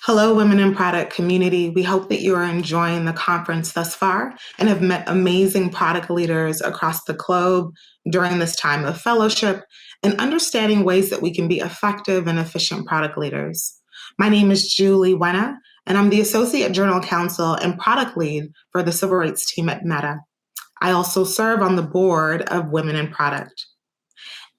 Hello, Women in Product community. We hope that you are enjoying the conference thus far and have met amazing product leaders across the globe during this time of fellowship and understanding ways that we can be effective and efficient product leaders. My name is Julie Wenah, and I'm the Associate General Counsel and Product Lead for the Civil Rights team at Meta. I also serve on the board of Women in Product.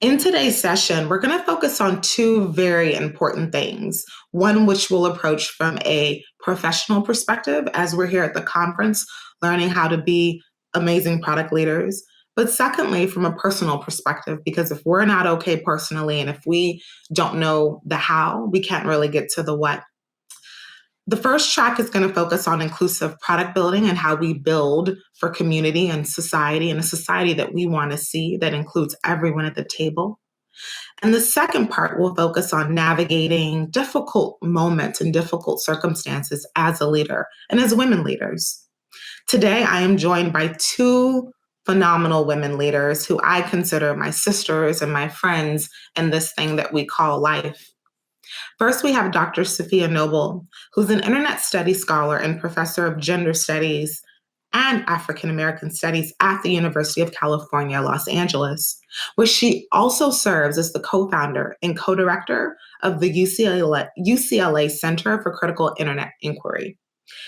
In today's session, we're going to focus on two very important things. One, which we'll approach from a professional perspective as we're here at the conference, learning how to be amazing product leaders. But secondly, from a personal perspective, because if we're not okay personally and if we don't know the how, we can't really get to the what. The first track is going to focus on inclusive product building and how we build for community and society, and a society that we want to see that includes everyone at the table. And the second part will focus on navigating difficult moments and difficult circumstances as a leader and as women leaders. Today, I am joined by two phenomenal women leaders who I consider my sisters and my friends in this thing that we call life. First, we have Dr. Safiya Noble, who's an internet studies scholar and professor of gender studies and African American studies at the University of California, Los Angeles, where she also serves as the co-founder and co-director of the UCLA Center for Critical Internet Inquiry.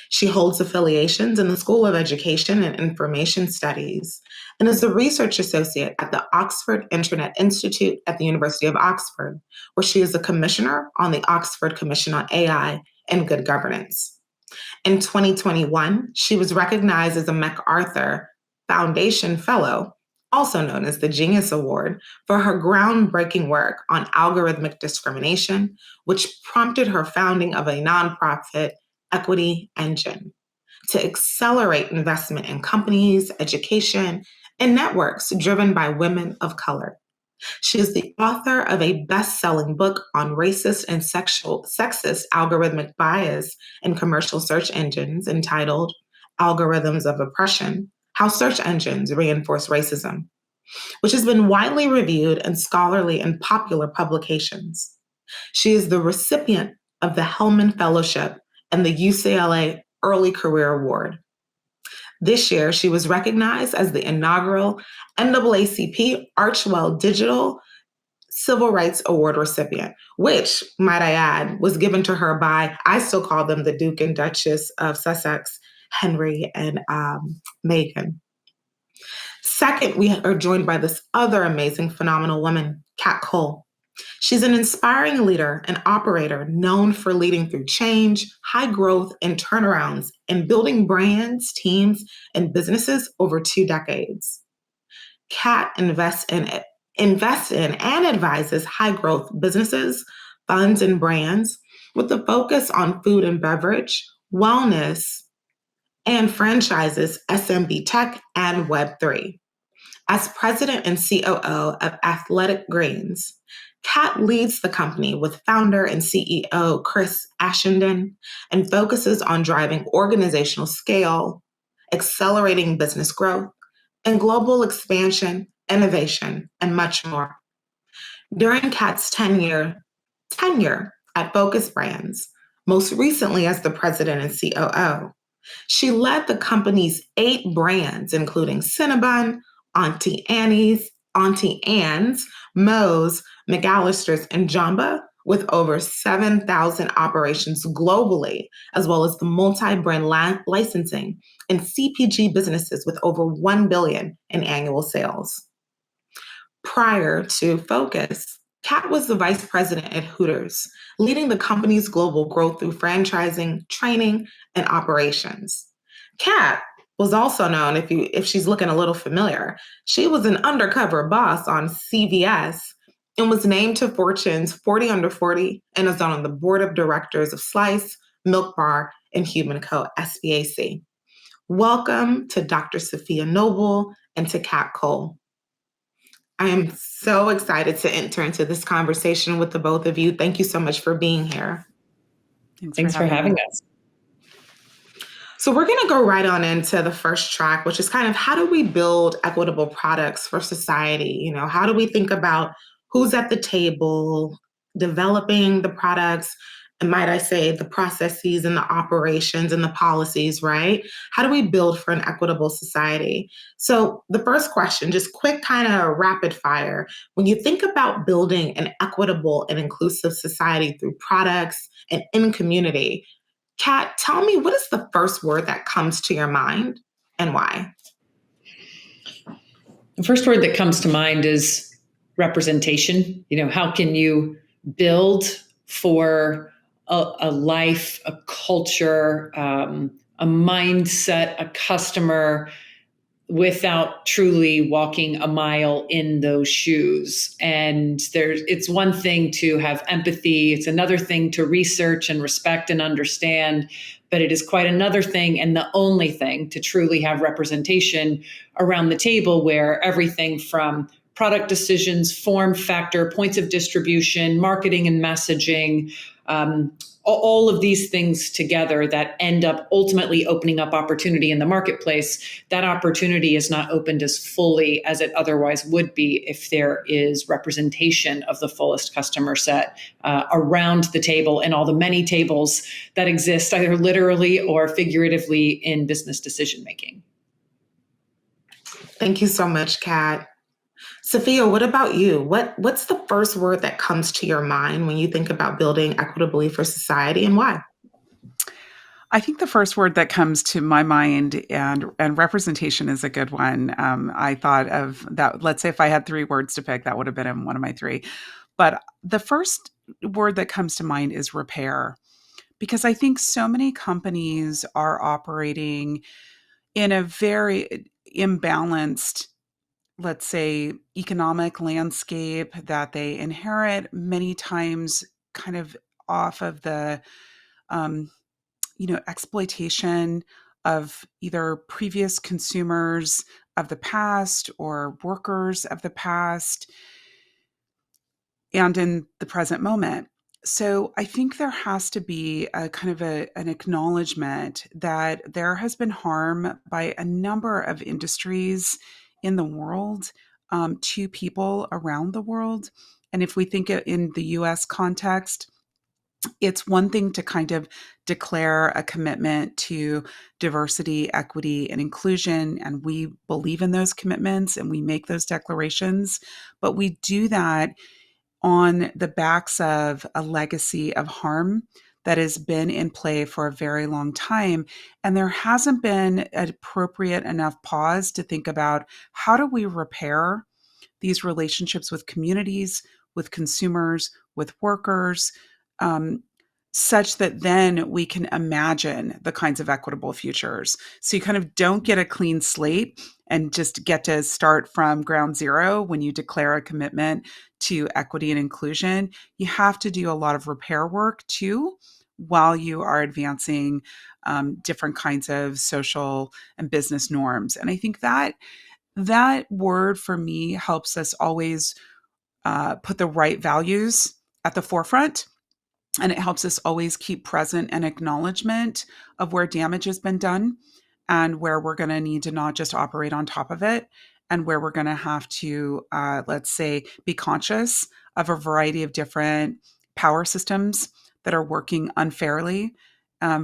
She holds affiliations in the School of Education and Information Studies and is a research associate at the Oxford Internet Institute at the University of Oxford, where she is a commissioner on the Oxford Commission on AI and Good Governance. In 2021, she was recognized as a MacArthur Foundation Fellow, also known as the Genius Award, for her groundbreaking work on algorithmic discrimination, which prompted her founding of a nonprofit equity engine to accelerate investment in companies, education, and networks driven by women of color. She is the author of a best-selling book on racist and sexist algorithmic bias in commercial search engines entitled Algorithms of Oppression: How Search Engines Reinforce Racism, which has been widely reviewed in scholarly and popular publications. She is the recipient of the Hellman Fellowship and the UCLA Early Career Award. This year, she was recognized as the inaugural NAACP Archwell Digital Civil Rights Award recipient, which, might I add, was given to her by, I still call them the Duke and Duchess of Sussex, Henry and Meghan. Second, we are joined by this other amazing, phenomenal woman, Kat Cole. She's an inspiring leader and operator known for leading through change, high growth, and turnarounds, and building brands, teams, and businesses over 2 decades. Kat invests in and advises high growth businesses, funds, and brands with a focus on food and beverage, wellness, and franchises, SMB tech, and Web3. As president and COO of Athletic Greens, Kat leads the company with founder and CEO Chris Ashenden and focuses on driving organizational scale, accelerating business growth, and global expansion, innovation, and much more. During Kat's tenure at Focus Brands, most recently as the president and COO, she led the company's 8 brands, including Cinnabon, Auntie Anne's, Moe's, McAllister's, and Jamba, with over 7,000 operations globally, as well as the multi-brand licensing and CPG businesses with over $1 billion in annual sales. Prior to Focus, Kat was the vice president at Hooters, leading the company's global growth through franchising, training, and operations. Kat was also known, if she's looking a little familiar, she was an undercover boss on CVS and was named to Fortune's 40 Under 40 and is on the board of directors of Slice, Milk Bar, and Human Co. SBAC. Welcome to Dr. Safiya Noble and to Kat Cole. I am so excited to enter into this conversation with the both of you. Thank you so much for being here. Thanks for having us. So we're going to go right on into the first track, which is kind of how do we build equitable products for society? You know, how do we think about who's at the table, developing the products, and might I say, the processes and the operations and the policies, right? How do we build for an equitable society? So, the first question, just quick kind of rapid fire. When you think about building an equitable and inclusive society through products and in community, Kat, tell me, what is the first word that comes to your mind and why? The first word that comes to mind is representation. How can you build for a life, a culture, a mindset, a customer without truly walking a mile in those shoes? And it's one thing to have empathy. It's another thing to research and respect and understand, but it is quite another thing, and the only thing, to truly have representation around the table, where everything from product decisions, form factor, points of distribution, marketing and messaging, all of these things together that end up ultimately opening up opportunity in the marketplace. That opportunity is not opened as fully as it otherwise would be if there is representation of the fullest customer set around the table and all the many tables that exist, either literally or figuratively, in business decision making. Thank you so much, Kat. Safiya, what about you? What's the first word that comes to your mind when you think about building equitably for society, and why? I think the first word that comes to my mind, and representation is a good one. I thought of that. Let's say if I had 3 words to pick, that would have been in one of my 3. But the first word that comes to mind is repair, because I think so many companies are operating in a very imbalanced, let's say, economic landscape that they inherit many times kind of off of the um, exploitation of either previous consumers of the past or workers of the past and in the present moment. So I think there has to be a kind of an acknowledgement that there has been harm by a number of industries in the world to people around the world. And if we think in the US context, it's one thing to kind of declare a commitment to diversity, equity, and inclusion, and we believe in those commitments and we make those declarations, but we do that on the backs of a legacy of harm that has been in play for a very long time. And there hasn't been an appropriate enough pause to think about, how do we repair these relationships with communities, with consumers, with workers, um, such that then we can imagine the kinds of equitable futures. So you kind of don't get a clean slate and just get to start from ground zero when you declare a commitment to equity and inclusion. You have to do a lot of repair work too, while you are advancing different kinds of social and business norms. And I think that word for me helps us always put the right values at the forefront. And it helps us always keep present an acknowledgement of where damage has been done and where we're going to need to not just operate on top of it, and where we're going to have to, let's say, be conscious of a variety of different power systems that are working unfairly,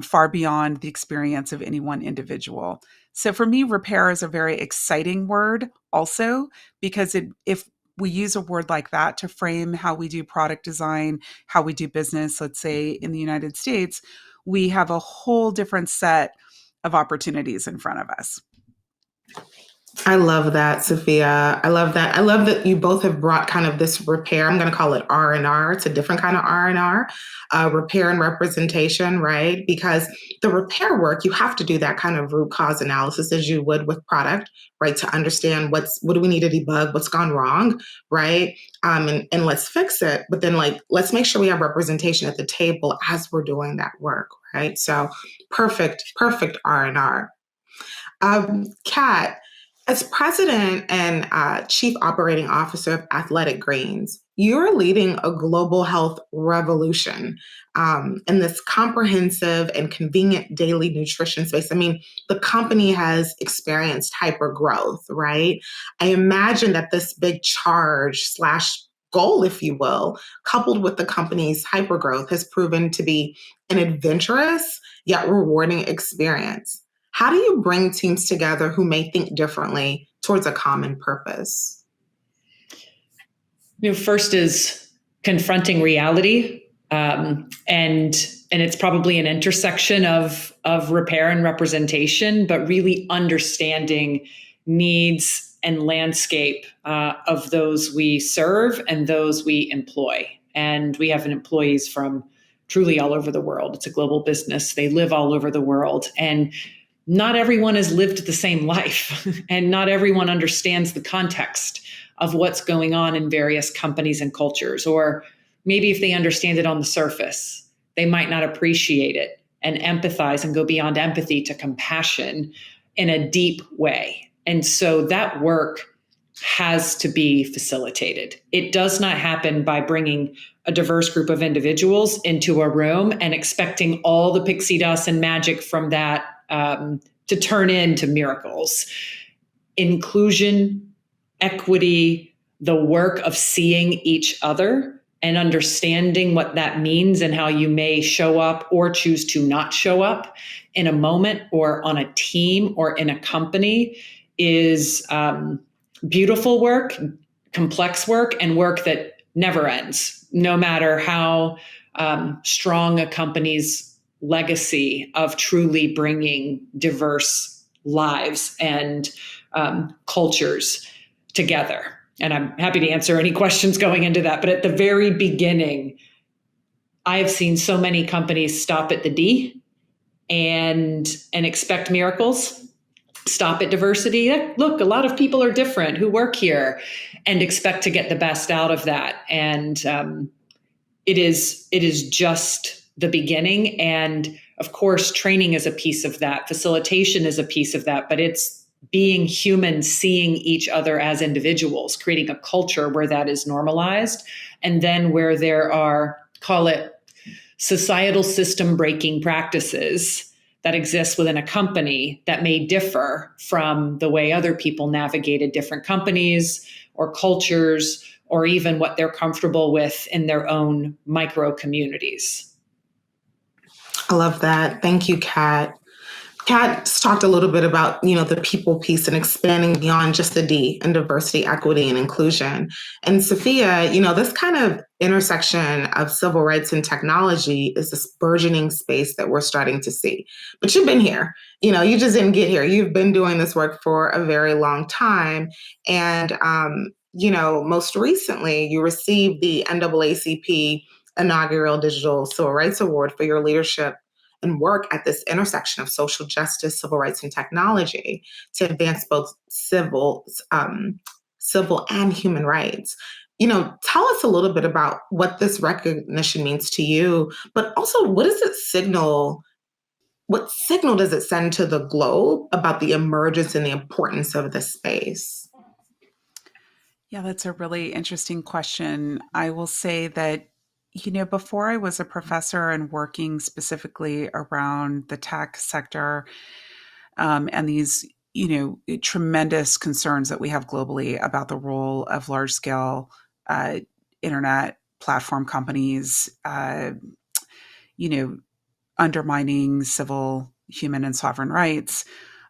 far beyond the experience of any one individual. So for me, repair is a very exciting word also, because if we use a word like that to frame how we do product design, how we do business, let's say in the United States, we have a whole different set of opportunities in front of us. I love that, Safiya. I love that. I love that you both have brought kind of this repair. I'm going to call it R&R. It's a different kind of R&R, repair and representation, right? Because the repair work, you have to do that kind of root cause analysis as you would with product, right? To understand what do we need to debug, what's gone wrong, right? And let's fix it. But then let's make sure we have representation at the table as we're doing that work, right? So perfect R&R. Kat, as president and chief operating officer of Athletic Greens, you're leading a global health revolution in this comprehensive and convenient daily nutrition space. I mean, the company has experienced hyper growth, right? I imagine that this big charge slash goal, if you will, coupled with the company's hypergrowth, has proven to be an adventurous yet rewarding experience. How do you bring teams together who may think differently towards a common purpose? First is confronting reality, and it's probably an intersection of repair and representation, but really understanding needs and landscape of those we serve and those we employ. And we have employees from truly all over the world. It's a global business. They live all over the world. And not everyone has lived the same life, and not everyone understands the context of what's going on in various companies and cultures. Or maybe if they understand it on the surface, they might not appreciate it and empathize and go beyond empathy to compassion in a deep way. And so that work has to be facilitated. It does not happen by bringing a diverse group of individuals into a room and expecting all the pixie dust and magic from that to turn into miracles. Inclusion, equity, the work of seeing each other and understanding what that means and how you may show up or choose to not show up in a moment or on a team or in a company is beautiful work, complex work, and work that never ends, no matter how strong a company's legacy of truly bringing diverse lives and cultures together. And I'm happy to answer any questions going into that. But at the very beginning, I've seen so many companies stop at the D and expect miracles. Stop at diversity. Look, a lot of people are different who work here, and expect to get the best out of that. And it is just the beginning. And of course, training is a piece of that. Facilitation is a piece of that. But it's being human, seeing each other as individuals, creating a culture where that is normalized, and then where there are, call it, societal system breaking practices that exist within a company that may differ from the way other people navigated different companies or cultures, or even what they're comfortable with in their own micro communities. I love that. Thank you, Kat. Kat's talked a little bit about, the people piece and expanding beyond just the D and diversity, equity, and inclusion. And Safiya, this kind of intersection of civil rights and technology is this burgeoning space that we're starting to see. But you've been here, you just didn't get here. You've been doing this work for a very long time. And, most recently, you received the NAACP inaugural Digital Civil Rights Award for your leadership and work at this intersection of social justice, civil rights, and technology to advance both civil and human rights. Tell us a little bit about what this recognition means to you, but also what does it signal? What signal does it send to the globe about the emergence and the importance of this space? Yeah, that's a really interesting question. I will say that before I was a professor and working specifically around the tech sector and these, tremendous concerns that we have globally about the role of large scale internet platform companies, undermining civil, human, and sovereign rights.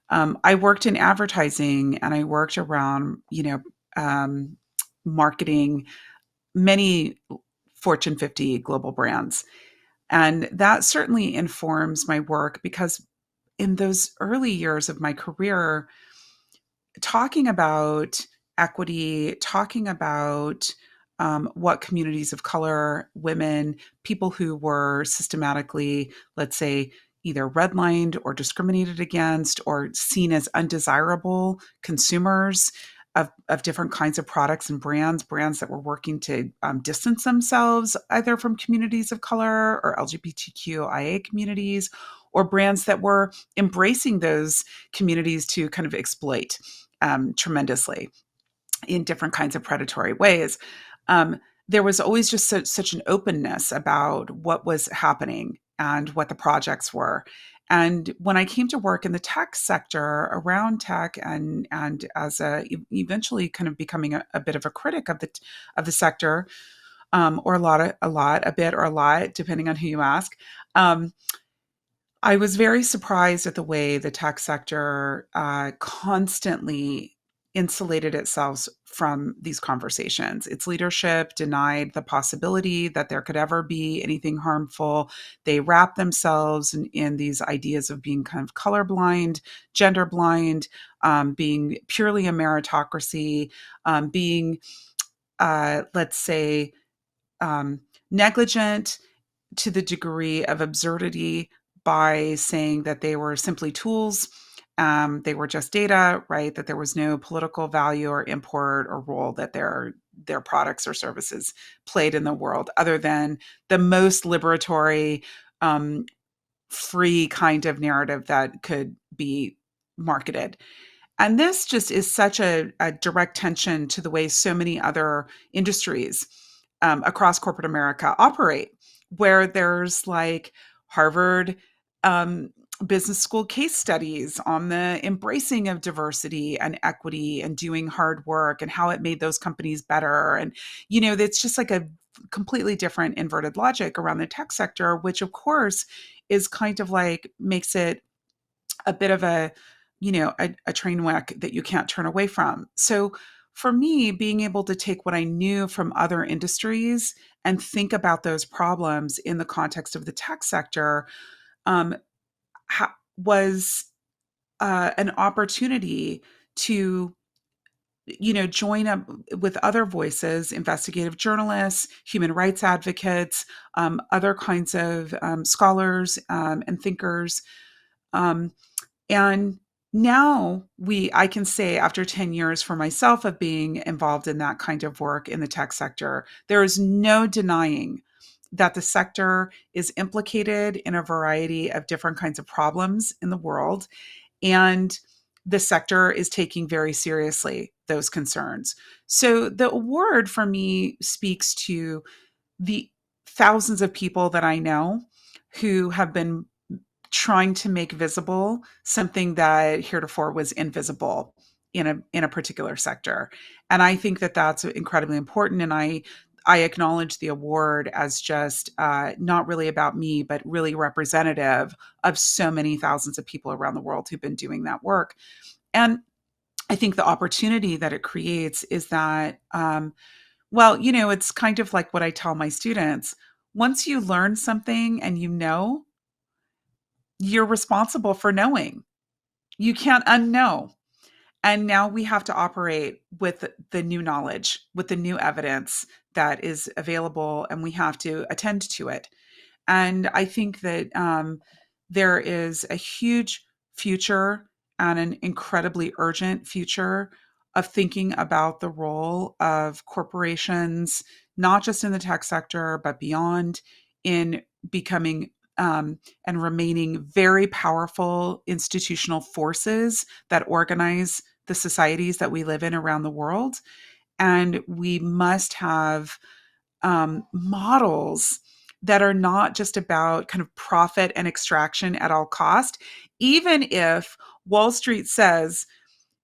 I worked in advertising, and I worked around, marketing many Fortune 50 global brands. And that certainly informs my work because in those early years of my career, talking about equity, talking about what communities of color, women, people who were systematically, let's say, either redlined or discriminated against or seen as undesirable consumers of different kinds of products and brands that were working to distance themselves either from communities of color or LGBTQIA communities, or brands that were embracing those communities to kind of exploit tremendously in different kinds of predatory ways. There was always just such an openness about what was happening and what the projects were. And when I came to work in the tech sector around tech and as eventually kind of becoming a bit of a critic of the sector, or a bit or a lot, depending on who you ask. I was very surprised at the way the tech sector constantly insulated itself from these conversations. Its leadership denied the possibility that there could ever be anything harmful. They wrapped themselves in these ideas of being kind of colorblind, gender blind, being purely a meritocracy, being, let's say, negligent to the degree of absurdity by saying that they were simply tools. They were just data, right? That there was no political value or import or role that their products or services played in the world, other than the most liberatory, free kind of narrative that could be marketed. And this just is such a direct tension to the way so many other industries across corporate America operate, where there's like Harvard business school case studies on the embracing of diversity and equity and doing hard work and how it made those companies better. And, it's just like a completely different inverted logic around the tech sector, which of course is kind of like makes it a bit of a train wreck that you can't turn away from. So for me, being able to take what I knew from other industries and think about those problems in the context of the tech sector was an opportunity to join up with other voices, investigative journalists, human rights advocates, other kinds of scholars and thinkers. And now I can say after 10 years for myself of being involved in that kind of work in the tech sector, there is no denying that the sector is implicated in a variety of different kinds of problems in the world. And the sector is taking very seriously those concerns. So the award for me speaks to the thousands of people that I know who have been trying to make visible something that heretofore was invisible in a particular sector. And I think that that's incredibly important. And I acknowledge the award as just not really about me, but really representative of so many thousands of people around the world who've been doing that work. And I think the opportunity that it creates is that, it's kind of like what I tell my students. Once you learn something and you're responsible for knowing. You can't unknow. And now we have to operate with the new knowledge, with the new evidence that is available, and we have to attend to it. And I think that there is a huge future and an incredibly urgent future of thinking about the role of corporations, not just in the tech sector, but beyond, in becoming and remaining very powerful institutional forces that organize the societies that we live in around the world. And we must have models that are not just about kind of profit and extraction at all cost, even if Wall Street says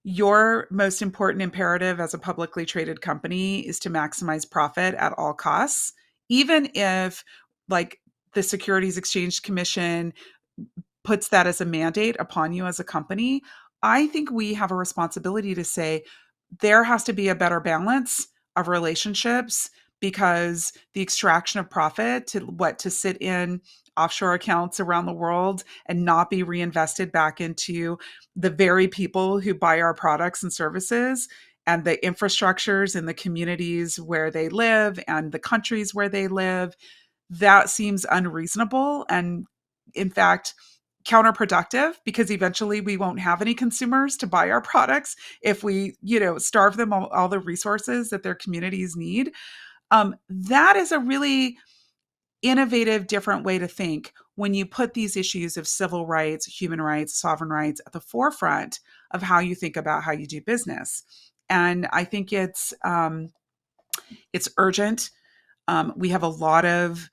your most important imperative as a publicly traded company is to maximize profit at all costs, even if like the Securities Exchange Commission puts that as a mandate upon you as a company. I think we have a responsibility to say there has to be a better balance of relationships, because the extraction of profit to sit in offshore accounts around the world and not be reinvested back into the very people who buy our products and services and the infrastructures in the communities where they live and the countries where they live, that seems unreasonable and, in fact, counterproductive, because eventually we won't have any consumers to buy our products if we, starve them all the resources that their communities need. That is a really innovative, different way to think when you put these issues of civil rights, human rights, sovereign rights at the forefront of how you think about how you do business. And I think it's urgent. We have a lot of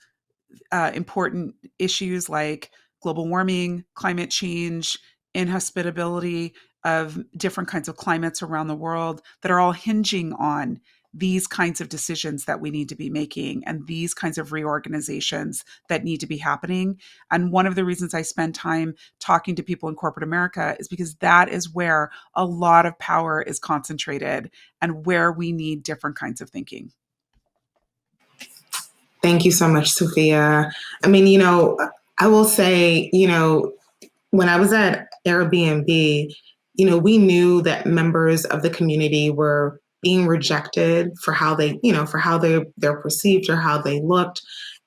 important issues like global warming, climate change, inhospitability of different kinds of climates around the world that are all hinging on these kinds of decisions that we need to be making and these kinds of reorganizations that need to be happening. And one of the reasons I spend time talking to people in corporate America is because that is where a lot of power is concentrated and where we need different kinds of thinking. Thank you so much, Safiya. I mean, I will say, when I was at Airbnb, we knew that members of the community were being rejected for how they're perceived or how they looked.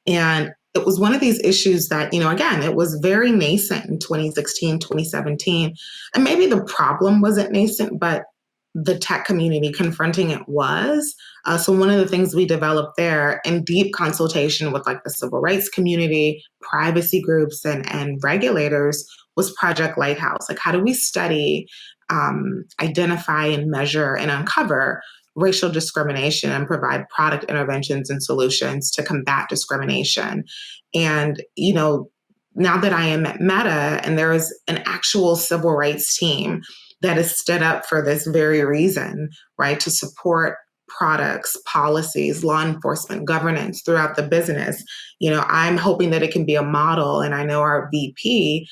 And it was one of these issues that, again, it was very nascent in 2016, 2017. And maybe the problem wasn't nascent, but the tech community confronting it was. So one of the things we developed there in deep consultation with like the civil rights community, privacy groups, and regulators was Project Lighthouse. Like, how do we study, identify, and measure and uncover racial discrimination and provide product interventions and solutions to combat discrimination? And, now that I am at Meta and there is an actual civil rights team that is stood up for this very reason, right? To support products, policies, law enforcement, governance throughout the business. I'm hoping that it can be a model. And I know our VP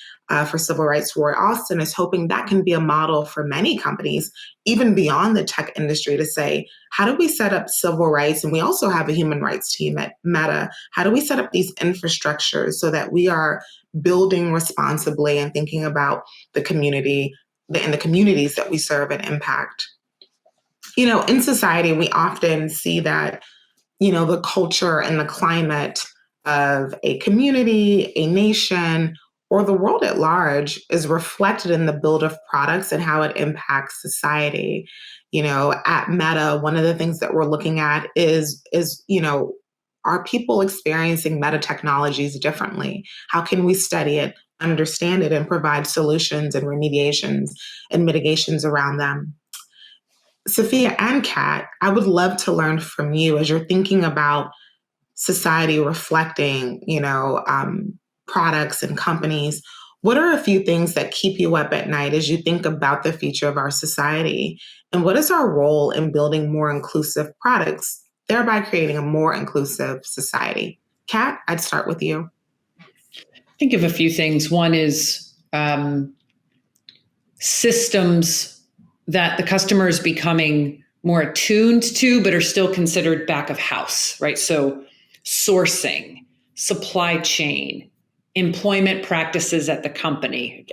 for Civil Rights, Roy Austin, is hoping that can be a model for many companies, even beyond the tech industry, to say, how do we set up civil rights? And we also have a human rights team at Meta. How do we set up these infrastructures so that we are building responsibly and thinking about the community and the communities that we serve and impact? In society, we often see that, the culture and the climate of a community, a nation, or the world at large is reflected in the build of products and how it impacts society. At Meta, one of the things that we're looking at is are people experiencing meta technologies differently? How can we study it, understand it, and provide solutions and remediations and mitigations around them? Safiya and Kat, I would love to learn from you as you're thinking about society reflecting, products and companies. What are a few things that keep you up at night as you think about the future of our society? And what is our role in building more inclusive products, thereby creating a more inclusive society? Kat, I'd start with you. Think of a few things. One is systems that the customer is becoming more attuned to, but are still considered back of house, right? So sourcing, supply chain, employment practices at the company.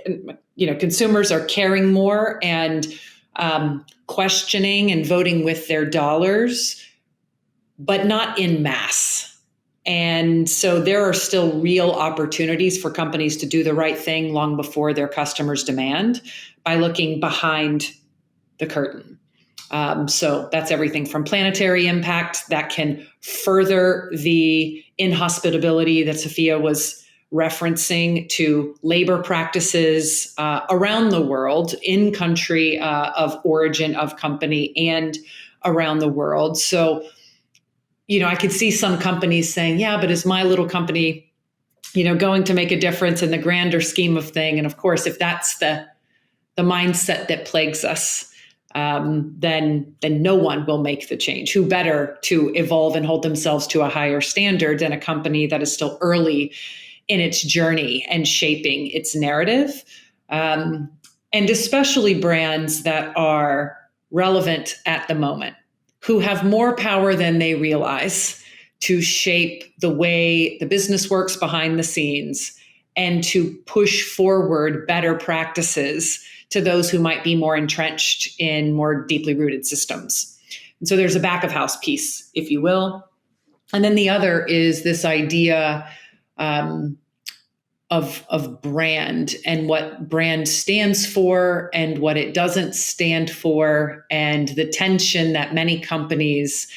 Consumers are caring more and questioning and voting with their dollars, but not in mass. And so there are still real opportunities for companies to do the right thing long before their customers demand by looking behind the curtain. So that's everything from planetary impact that can further the inhospitability that Safiya was referencing, to labor practices around the world, in country of origin of company and around the world. So, I could see some companies saying, yeah, but is my little company, going to make a difference in the grander scheme of thing? And of course, if that's the mindset that plagues us, then no one will make the change. Who better to evolve and hold themselves to a higher standard than a company that is still early in its journey and shaping its narrative? And especially brands that are relevant at the moment, who have more power than they realize to shape the way the business works behind the scenes and to push forward better practices to those who might be more entrenched in more deeply rooted systems. And so there's a back of house piece, if you will. And then the other is this idea of brand and what brand stands for and what it doesn't stand for, and the tension that many companies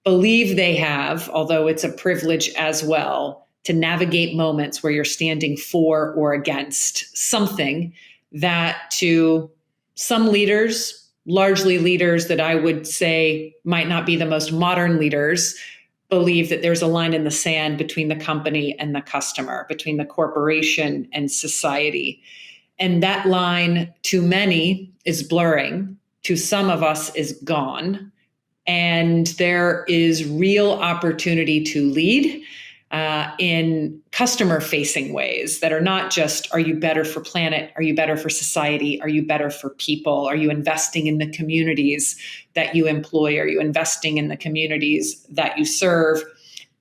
believe they have, although it's a privilege as well, to navigate moments where you're standing for or against something that to some leaders, largely leaders that I would say might not be the most modern leaders, believe that there's a line in the sand between the company and the customer, between the corporation and society. And that line, to many, is blurring. To some of us, is gone. And there is real opportunity to lead in customer-facing ways that are not just, are you better for planet? Are you better for society? Are you better for people? Are you investing in the communities that you employ? Are you investing in the communities that you serve?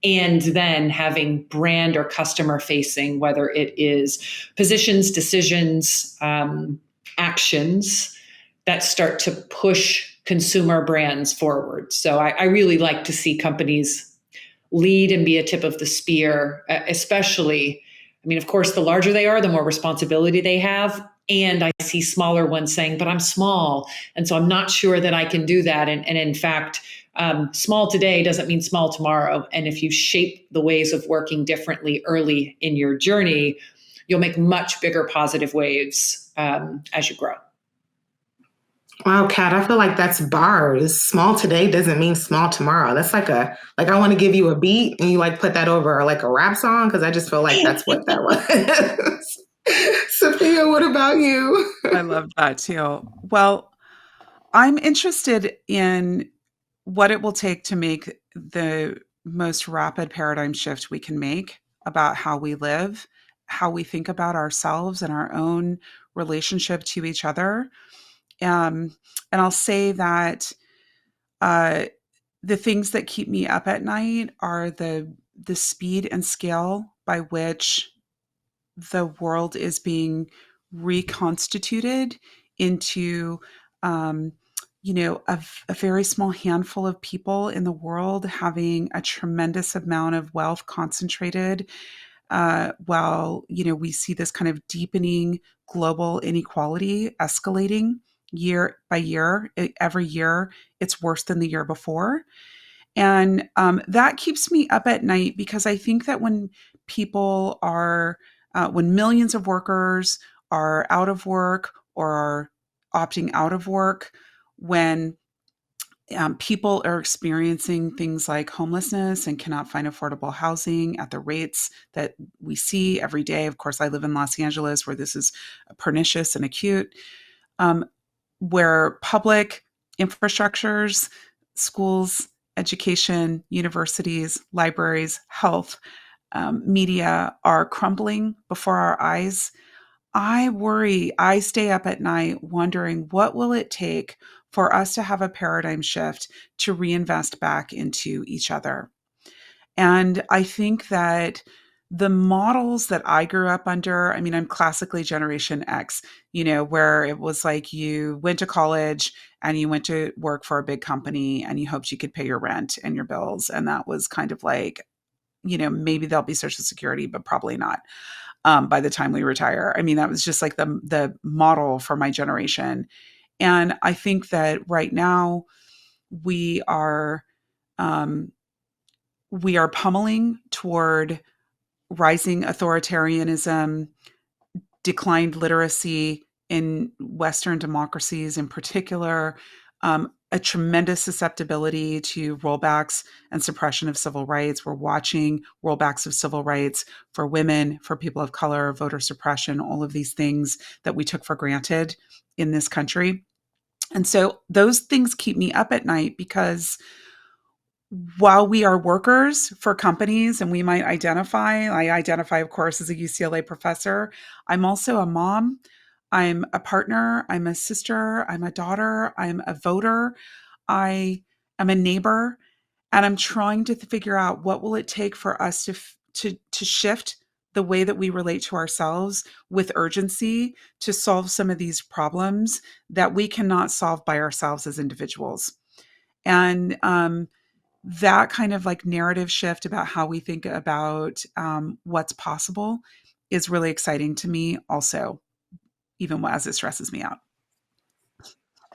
And then having brand or customer-facing, whether it is positions, decisions, actions that start to push consumer brands forward. So I really like to see companies lead and be a tip of the spear, especially, I mean, of course, the larger they are, the more responsibility they have. And I see smaller ones saying, but I'm small. And so I'm not sure that I can do that. And in fact, small today doesn't mean small tomorrow. And if you shape the ways of working differently early in your journey, you'll make much bigger positive waves as you grow. Wow, Kat, I feel like that's bars. Small today doesn't mean small tomorrow. That's like I want to give you a beat and you like put that over like a rap song because I just feel like that's what that was. Safiya, what about you? I love that too. Well, I'm interested in what it will take to make the most rapid paradigm shift we can make about how we live, how we think about ourselves and our own relationship to each other. And I'll say that the things that keep me up at night are the speed and scale by which the world is being reconstituted into a very small handful of people in the world having a tremendous amount of wealth concentrated, while we see this kind of deepening global inequality escalating year by year. Every year it's worse than the year before. And that keeps me up at night because I think that when when millions of workers are out of work or are opting out of work, when people are experiencing things like homelessness and cannot find affordable housing at the rates that we see every day. Of course, I live in Los Angeles where this is pernicious and acute, where public infrastructures, schools, education, universities, libraries, health, media are crumbling before our eyes. I worry, I stay up at night wondering what will it take for us to have a paradigm shift to reinvest back into each other. And I think that the models that I grew up under, I mean, I'm classically Generation X, where it was like you went to college and you went to work for a big company and you hoped you could pay your rent and your bills. And that was kind of like, maybe there'll be Social Security, but probably not. By the time we retire. I mean, that was just like the model for my generation. And I think that right now we are pummeling toward rising authoritarianism, declined literacy in Western democracies in particular, a tremendous susceptibility to rollbacks and suppression of civil rights. We're watching rollbacks of civil rights for women, for people of color, voter suppression, all of these things that we took for granted in this country. And so those things keep me up at night because while we are workers for companies and I identify, of course, as a UCLA professor, I'm also a mom. I'm a partner, I'm a sister, I'm a daughter, I'm a voter, I am a neighbor, and I'm trying to figure out what will it take for us to shift the way that we relate to ourselves with urgency to solve some of these problems that we cannot solve by ourselves as individuals. And that kind of like narrative shift about how we think about what's possible is really exciting to me also, even as it stresses me out.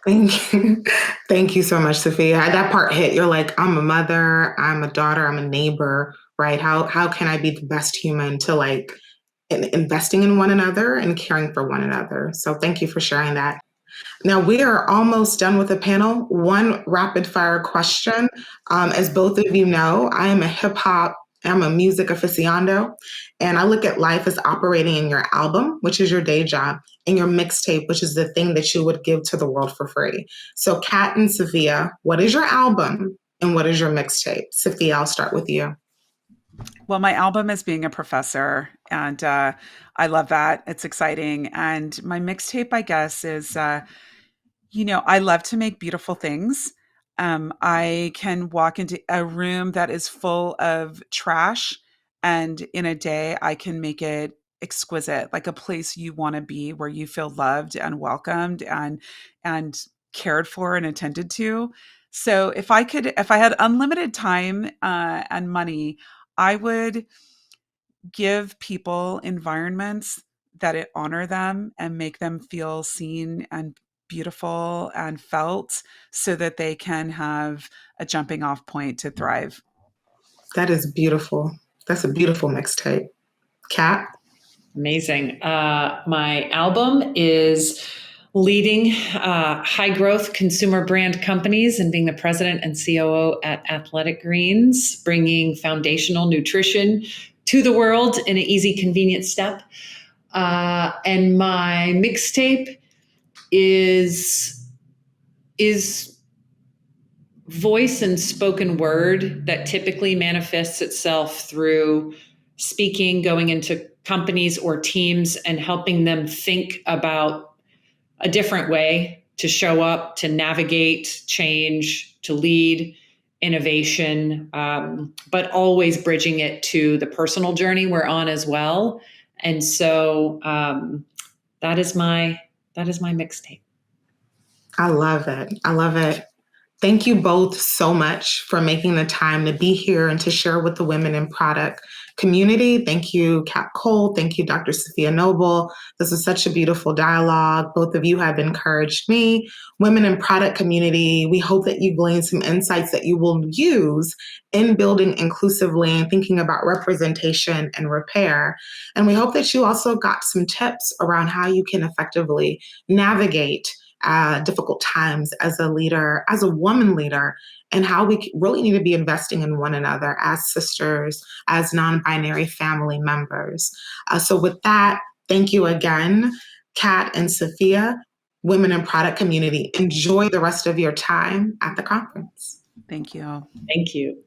Thank you. Thank you so much, Safiya. That part hit. You're like, I'm a mother, I'm a daughter, I'm a neighbor, right? How can I be the best human to like investing in one another and caring for one another? So thank you for sharing that. Now we are almost done with the panel. One rapid fire question. As both of you know, I am I'm a music aficionado, and I look at life as operating in your album, which is your day job, and your mixtape, which is the thing that you would give to the world for free. So Kat and Safiya, what is your album and what is your mixtape? Safiya, I'll start with you. Well, my album is being a professor, and I love that. It's exciting. And my mixtape, I guess, is I love to make beautiful things. I can walk into a room that is full of trash, and in a day, I can make it exquisite, like a place you want to be, where you feel loved and welcomed and cared for and attended to. So if I had unlimited time and money, I would give people environments that it honor them and make them feel seen and beautiful and felt so that they can have a jumping off point to thrive. That is beautiful. That's a beautiful mixtape. Kat? Amazing. My album is leading high growth consumer brand companies and being the president and COO at Athletic Greens, bringing foundational nutrition to the world in an easy, convenient step. And my mixtape is voice and spoken word that typically manifests itself through speaking, going into companies or teams and helping them think about a different way to show up, to navigate change, to lead innovation, but always bridging it to the personal journey we're on as well. And so that is my mixtape. I love it. I love it. Thank you both so much for making the time to be here and to share with the women in product community. Thank you, Kat Cole. Thank you, Dr. Safiya Noble. This is such a beautiful dialogue. Both of you have encouraged me. Women in product community, we hope that you glean some insights that you will use in building inclusively and thinking about representation and repair. And we hope that you also got some tips around how you can effectively navigate difficult times as a leader, as a woman leader, and how we really need to be investing in one another as sisters, as non-binary family members. So with that, thank you again, Kat and Safiya, Women in Product Community. Enjoy the rest of your time at the conference. Thank you. Thank you.